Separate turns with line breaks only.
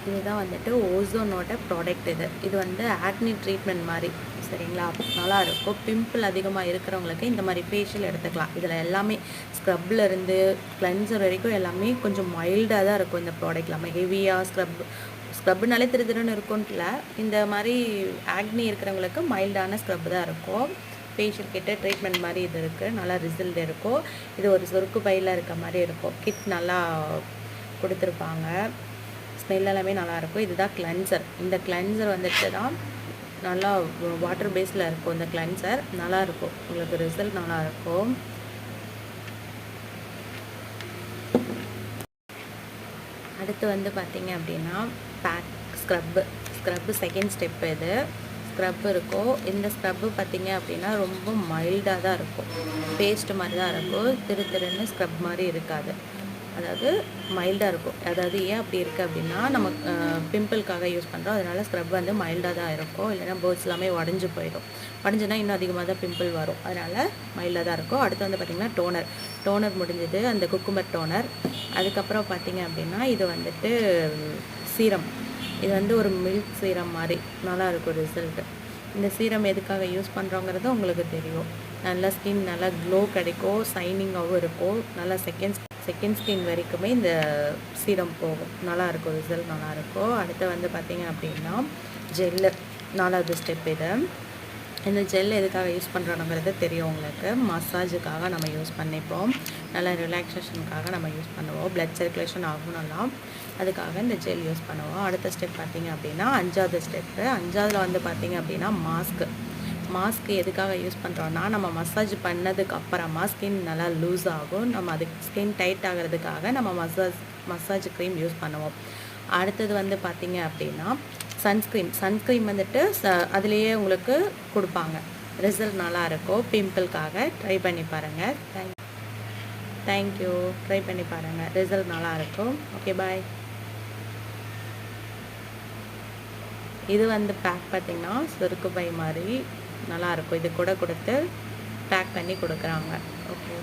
இதுதான் வந்துட்டு ஓசோனோட ப்ராடக்ட். இது வந்து ஆக்னி ட்ரீட்மெண்ட் மாதிரி, சரிங்களா? நல்லாயிருக்கும். பிம்பிள் அதிகமாக இருக்கிறவங்களுக்கு இந்த மாதிரி ஃபேஷியல் எடுத்துக்கலாம். இதில் எல்லாமே ஸ்க்ரப்லேருந்து கிளென்சர் வரைக்கும் எல்லாமே கொஞ்சம் மைல்டாக தான் இருக்கும். இந்த ப்ராடக்ட் எல்லாமே ஹெவியாக ஸ்க்ரப்னாலே திருன்னு இருக்கும்ல, இந்த மாதிரி ஆக்னி இருக்கிறவங்களுக்கு மைல்டான ஸ்க்ரப் தான் இருக்கும். ஃபேஷியல் கிட்ட ட்ரீட்மெண்ட் மாதிரி இது இருக்குது, நல்லா ரிசல்ட் இருக்கும். இது ஒரு சொருக்கு பையில் இருக்க மாதிரி இருக்கும். கிட் நல்லா கொடுத்துருப்பாங்க. ஸ்மெல் எல்லாமே நல்லாயிருக்கும். இதுதான் கிளென்சர். இந்த கிளென்சர் வந்துட்டு தான் நல்லா வாட்டர் பேஸில் இருக்கும். இந்த கிளென்சர் நல்லாயிருக்கும், உங்களுக்கு ரிசல்ட் நல்லாயிருக்கும். அடுத்து வந்து பார்த்திங்க அப்படின்னா ஸ்க்ரப்பு செகண்ட் ஸ்டெப்பு. இது ஸ்க்ரப் இருக்கும். இந்த ஸ்க்ரப்பு பார்த்திங்க அப்படின்னா ரொம்ப மைல்டாக தான் இருக்கும், பேஸ்ட் மாதிரி தான் இருக்கும். திருன்னு ஸ்க்ரப் மாதிரி இருக்காது, அதாவது மைல்டாக இருக்கும். அதாவது ஏன் அப்படி இருக்குது அப்படின்னா, நம்ம பிம்பிள்காக யூஸ் பண்ணுறோம், அதனால் ஸ்க்ரப் வந்து மைல்டாக தான் இருக்கும். இல்லைனா பேர்ட்ஸ் எல்லாமே உடஞ்சி போயிடும். உடஞ்சுன்னா இன்னும் அதிகமாக தான் பிம்பிள் வரும், அதனால் மைல்டாக தான் இருக்கும். அடுத்து வந்து பார்த்திங்கன்னா டோனர் முடிஞ்சது, அந்த குக்கும்பர் டோனர். அதுக்கப்புறம் பார்த்திங்க அப்படின்னா இது வந்துட்டு சீரம். இது வந்து ஒரு மில்க் சீரம் மாதிரி நல்லாயிருக்கும் ரிசல்ட்டு. இந்த சீரம் எதுக்காக யூஸ் பண்ணுறோங்கிறது உங்களுக்கு தெரியும். நல்லா ஸ்கின் நல்லா க்ளோ கிடைக்கும், ஷைனிங்காகவும் இருக்கும். நல்லா செகண்ட் ஸ்கின் வரைக்குமே இந்த சீரம் போகும். நல்லாயிருக்கும், ரிசல்ட் நல்லாயிருக்கும். அடுத்து வந்து பார்த்திங்க அப்படின்னா ஜெல்லு, 4வது ஸ்டெப். இந்த ஜெல் எதுக்காக யூஸ் பண்ணுறோங்கிறது தெரியும் உங்களுக்கு. மசாஜுக்காக நம்ம யூஸ் பண்ணிப்போம், நல்லா ரிலாக்ஸேஷனுக்காக நம்ம யூஸ் பண்ணுவோம். ப்ளட் சர்க்குலேஷன் ஆகும் நல்லா, அதுக்காக இந்த ஜெல் யூஸ் பண்ணுவோம். அடுத்த ஸ்டெப் பார்த்திங்க அப்படின்னா 5வது ஸ்டெப்பு. 5வதுல வந்து பார்த்திங்க அப்படின்னா மாஸ்க்கு எதுக்காக யூஸ் பண்ணுறோன்னா, நம்ம மசாஜ் பண்ணதுக்கு அப்புறமா ஸ்கின் நல்லா லூஸ் ஆகும். நம்ம அதுக்கு ஸ்கின் டைட் ஆகிறதுக்காக நம்ம மசாஜ் க்ரீம் யூஸ் பண்ணுவோம். அடுத்தது வந்து பார்த்திங்க அப்படின்னா சன்ஸ்க்ரீம் வந்துட்டு அதுலேயே உங்களுக்கு கொடுப்பாங்க. ரிசல்ட் நல்லாயிருக்கும். பிம்பிள்காக ட்ரை பண்ணி பாருங்கள். தேங்க்யூ. ட்ரை பண்ணி பாருங்கள், ரிசல்ட் நல்லாயிருக்கும். ஓகே, பாய். இது வந்து பேக் பார்த்திங்கன்னா சொருக்கு பை மாதிரி நல்லாயிருக்கும். இது கூட கொடுத்து பேக் பண்ணி கொடுக்குறாங்க. ஓகே.